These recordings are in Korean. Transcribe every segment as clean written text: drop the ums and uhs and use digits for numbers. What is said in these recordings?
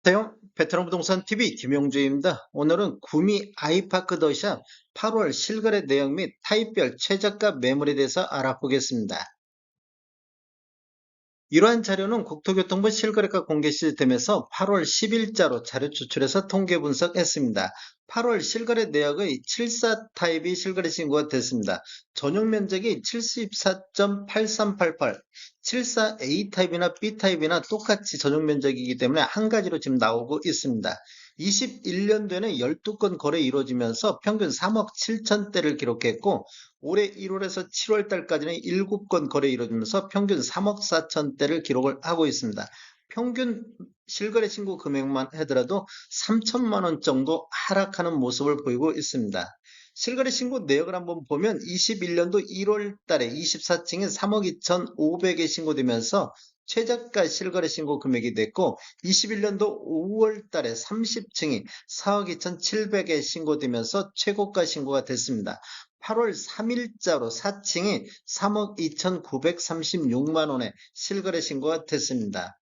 안녕하세요. 베트남 부동산 TV 김용주입니다. 오늘은 구미 아이파크 더샵 8월 실거래 내역 및 타입별 최저가 매물에 대해서 알아보겠습니다. 이러한 자료는 국토교통부 실거래가 공개 시스템에서 8월 10일자로 자료 추출해서 통계 분석했습니다. 8월 실거래 내역의 74 타입이 실거래 신고가 됐습니다. 전용 면적이 74.8388, 74A 타입이나 B 타입이나 똑같이 전용 면적이기 때문에 한 가지로 지금 나오고 있습니다. 21년도에는 12건 거래 이루어지면서 평균 3억 7천대를 기록했고, 올해 1월에서 7월 달까지는 7건 거래 이루어지면서 평균 3억 4천대를 기록을 하고 있습니다. 평균 실거래 신고 금액만 하더라도 3천만 원 정도 하락하는 모습을 보이고 있습니다. 실거래 신고 내역을 한번 보면 21년도 1월 달에 24층에 3억 2,500에 신고되면서 최저가 실거래 신고 금액이 됐고, 21년도 5월 달에 30층이 4억 2,700에 신고되면서 최고가 신고가 됐습니다. 8월 3일자로 4층이 3억 2,936만 원에 실거래 신고가 됐습니다.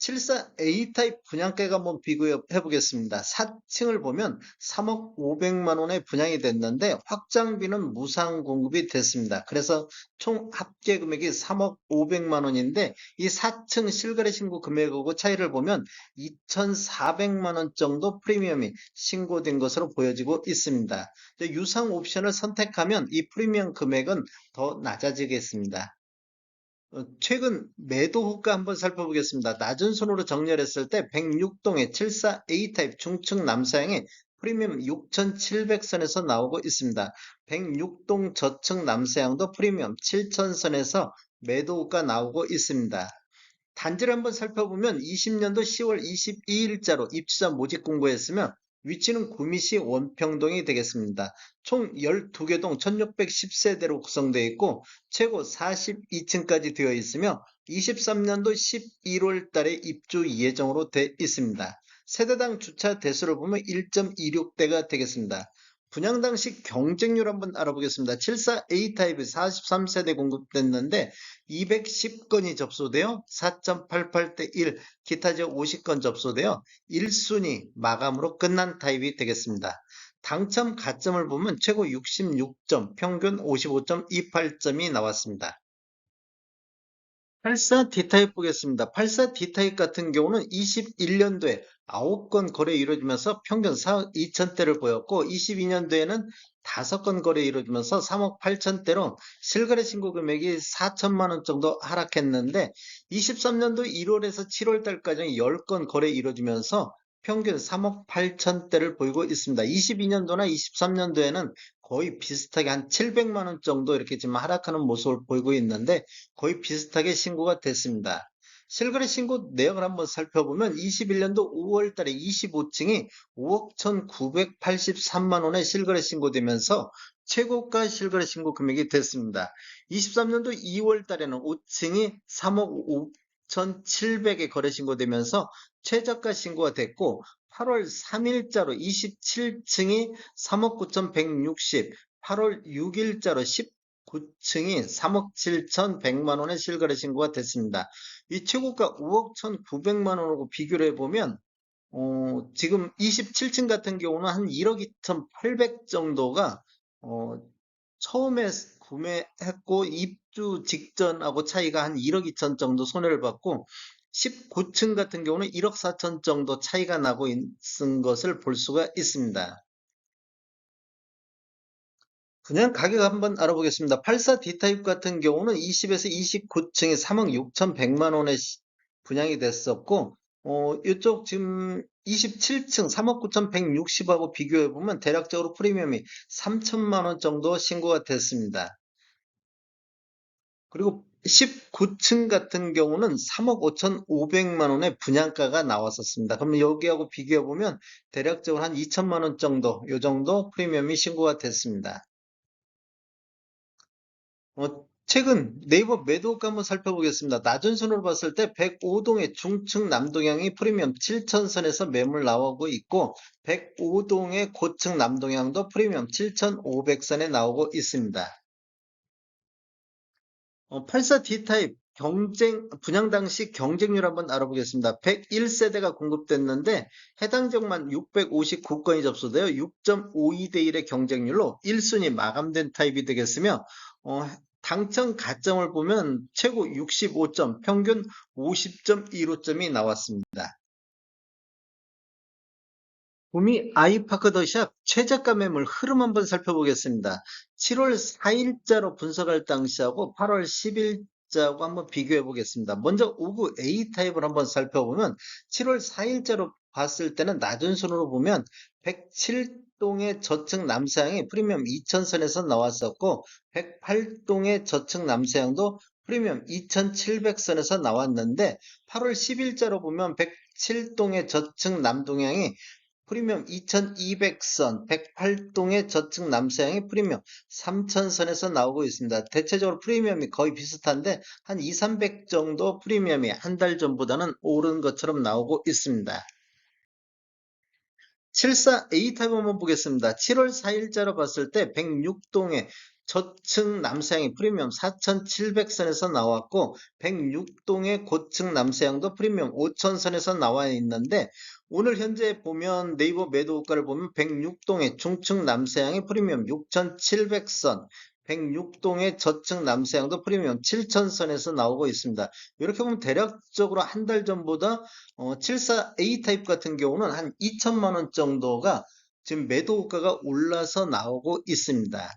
74A 타입 분양가가 한번 비교해 보겠습니다. 4층을 보면 3억 500만 원에 분양이 됐는데 확장비는 무상 공급이 됐습니다. 그래서 총 합계 금액이 3억 500만 원인데 이 4층 실거래 신고 금액하고 차이를 보면 2,400만 원 정도 프리미엄이 신고된 것으로 보여지고 있습니다. 유상 옵션을 선택하면 이 프리미엄 금액은 더 낮아지겠습니다. 최근 매도 호가 한번 살펴보겠습니다. 낮은 손으로 정렬했을 때 106동의 74A 타입 중층 남사형의 프리미엄 6,700선에서 나오고 있습니다. 106동 저층 남사형도 프리미엄 7,000선에서 매도 호가 나오고 있습니다. 단지를 한번 살펴보면 20년도 10월 22일자로 입주자 모집 공고했으며 위치는 구미시 원평동이 되겠습니다. 총 12개 동 1610세대로 구성되어 있고 최고 42층까지 되어 있으며 23년도 11월 달에 입주 예정으로 되어 있습니다. 세대당 주차 대수를 보면 1.26대가 되겠습니다. 분양 당시 경쟁률 한번 알아보겠습니다. 74A 타입이 43세대 공급됐는데 210건이 접수되어 4.88대 1, 기타 지역 50건 접수되어 1순위 마감으로 끝난 타입이 되겠습니다. 당첨 가점을 보면 최고 66점, 평균 55.28점이 나왔습니다. 84 D타입 보겠습니다. 84 D타입 같은 경우는 21년도에 9건 거래 이루어지면서 평균 4억 2천대를 보였고 22년도에는 5건 거래 이루어지면서 3억 8천대로 실거래 신고 금액이 4천만 원 정도 하락했는데 23년도 1월에서 7월 달까지는 10건 거래 이루어지면서 평균 3억 8천대를 보이고 있습니다. 22년도나 23년도에는 거의 비슷하게 한 700만 원 정도 이렇게 지금 하락하는 모습을 보이고 있는데 거의 비슷하게 신고가 됐습니다. 실거래 신고 내역을 한번 살펴보면 21년도 5월 달에 25층이 5억 1,983만 원에 실거래 신고되면서 최고가 실거래 신고 금액이 됐습니다. 23년도 2월 달에는 5층이 3억 5,700에 거래 신고되면서 최저가 신고가 됐고 8월 3일자로 27층이 3억 9,160, 8월 6일자로 19층이 3억 7,100만 원의 실거래 신고가 됐습니다. 이 최고가 5억 1,900만 원하고 비교를 해보면 지금 27층 같은 경우는 한 1억 2,800 정도가 어, 처음에 구매했고 입주 직전하고 차이가 한 1억 2천 정도 손해를 받고 19층 같은 경우는 1억 4천 정도 차이가 나고 있는 것을 볼 수가 있습니다. 그냥 가격 한번 알아보겠습니다. 84 D타입 같은 경우는 20에서 29층에 3억 6,100만 원에 분양이 됐었고, 이쪽 지금 27층 3억 9,160하고 비교해 보면 대략적으로 프리미엄이 3천만 원 정도 신고가 됐습니다. 그리고 19층 같은 경우는 3억 5,500만 원의 분양가가 나왔었습니다. 그러면 여기하고 비교해 보면 대략적으로 한 2천만 원 정도, 요 정도 프리미엄이 신고가 됐습니다. 최근 네이버 매도가 한번 살펴보겠습니다. 낮은 순으로 봤을 때 105동의 중층 남동향이 프리미엄 7천선에서 매물 나오고 있고 105동의 고층 남동향도 프리미엄 7,500선에 나오고 있습니다. 84 D타입 분양 당시 경쟁률 한번 알아보겠습니다. 101세대가 공급됐는데 해당 지역만 659건이 접수되어 6.52대 1의 경쟁률로 1순위 마감된 타입이 되겠으며 당첨 가점을 보면 최고 65점, 평균 50.15점이 나왔습니다. 구미 아이파크 더샵 최저가 매물 흐름 한번 살펴보겠습니다. 7월 4일자로 분석할 당시하고 8월 10일자하고 한번 비교해 보겠습니다. 먼저 5구 A타입을 한번 살펴보면 7월 4일자로 봤을 때는 낮은 순으로 보면 107동의 저층 남서향이 프리미엄 2000선에서 나왔었고 108동의 저층 남서향도 프리미엄 2700선에서 나왔는데 8월 10일자로 보면 107동의 저층 남동향이 프리미엄 2200선, 108동의 저층 남서향이 프리미엄 3000선에서 나오고 있습니다. 대체적으로 프리미엄이 거의 비슷한데 한 2, 300 정도 프리미엄이 한 달 전보다는 오른 것처럼 나오고 있습니다. 74A 타입 한번 보겠습니다. 7월 4일자로 봤을 때 106동의 저층 남서향이 프리미엄 4700선에서 나왔고 106동의 고층 남서향도 프리미엄 5000선에서 나와 있는데 오늘 현재 보면 네이버 매도 호가를 보면 106동의 중층 남서향이 프리미엄 6700선 106동의 저층 남서향도 프리미엄 7000선에서 나오고 있습니다. 이렇게 보면 대략적으로 한 달 전보다 74A 타입 같은 경우는 한 2천만 원 정도가 지금 매도 호가가 올라서 나오고 있습니다.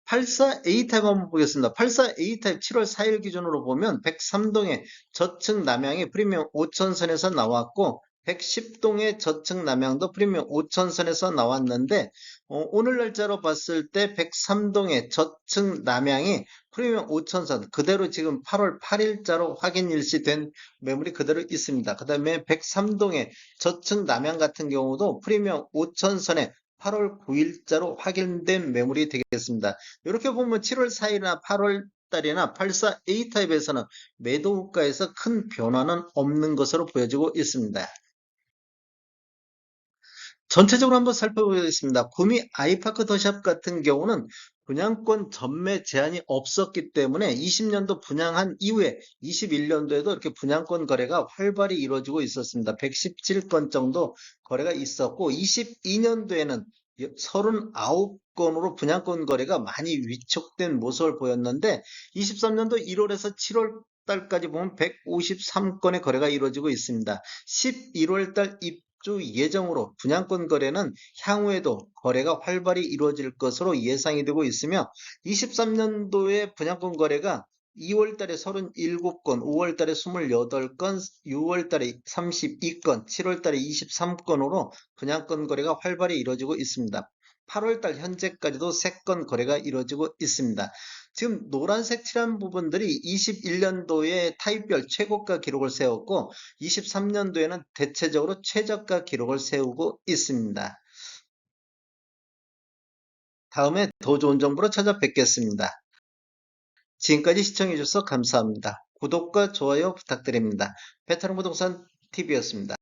84A 타입 한번 보겠습니다. 84A 타입 7월 4일 기준으로 보면 103동의 저층 남향이 프리미엄 5000선에서 나왔고 110동의 저층 남향도 프리미엄 5000선에서 나왔는데 오늘 날짜로 봤을 때 103동의 저층 남향이 프리미엄 5000선 그대로 지금 8월 8일자로 확인 일시된 매물이 그대로 있습니다. 그 다음에 103동의 저층 남향 같은 경우도 프리미엄 5000선에 8월 9일자로 확인된 매물이 되겠습니다. 이렇게 보면 7월 4일이나 8월 달이나 84A 타입에서는 매도 호가에서 큰 변화는 없는 것으로 보여지고 있습니다. 전체적으로 한번 살펴보겠습니다. 구미 아이파크 더샵 같은 경우는 분양권 전매 제한이 없었기 때문에 20년도 분양한 이후에 21년도에도 이렇게 분양권 거래가 활발히 이루어지고 있었습니다. 117건 정도 거래가 있었고 22년도에는 39건으로 분양권 거래가 많이 위축된 모습을 보였는데 23년도 1월에서 7월 달까지 보면 153건의 거래가 이루어지고 있습니다. 11월 달 입주 예정으로 분양권 거래는 향후에도 거래가 활발히 이루어질 것으로 예상이 되고 있으며 23년도에 분양권 거래가 2월 달에 37건, 5월 달에 28건, 6월 달에 32건, 7월 달에 23건으로 분양권 거래가 활발히 이루어지고 있습니다. 8월 달 현재까지도 3건 거래가 이루어지고 있습니다. 지금 노란색 칠한 부분들이 21년도에 타입별 최고가 기록을 세웠고 23년도에는 대체적으로 최저가 기록을 세우고 있습니다. 다음에 더 좋은 정보로 찾아뵙겠습니다. 지금까지 시청해주셔서 감사합니다. 구독과 좋아요 부탁드립니다. 베테랑 부동산 TV였습니다.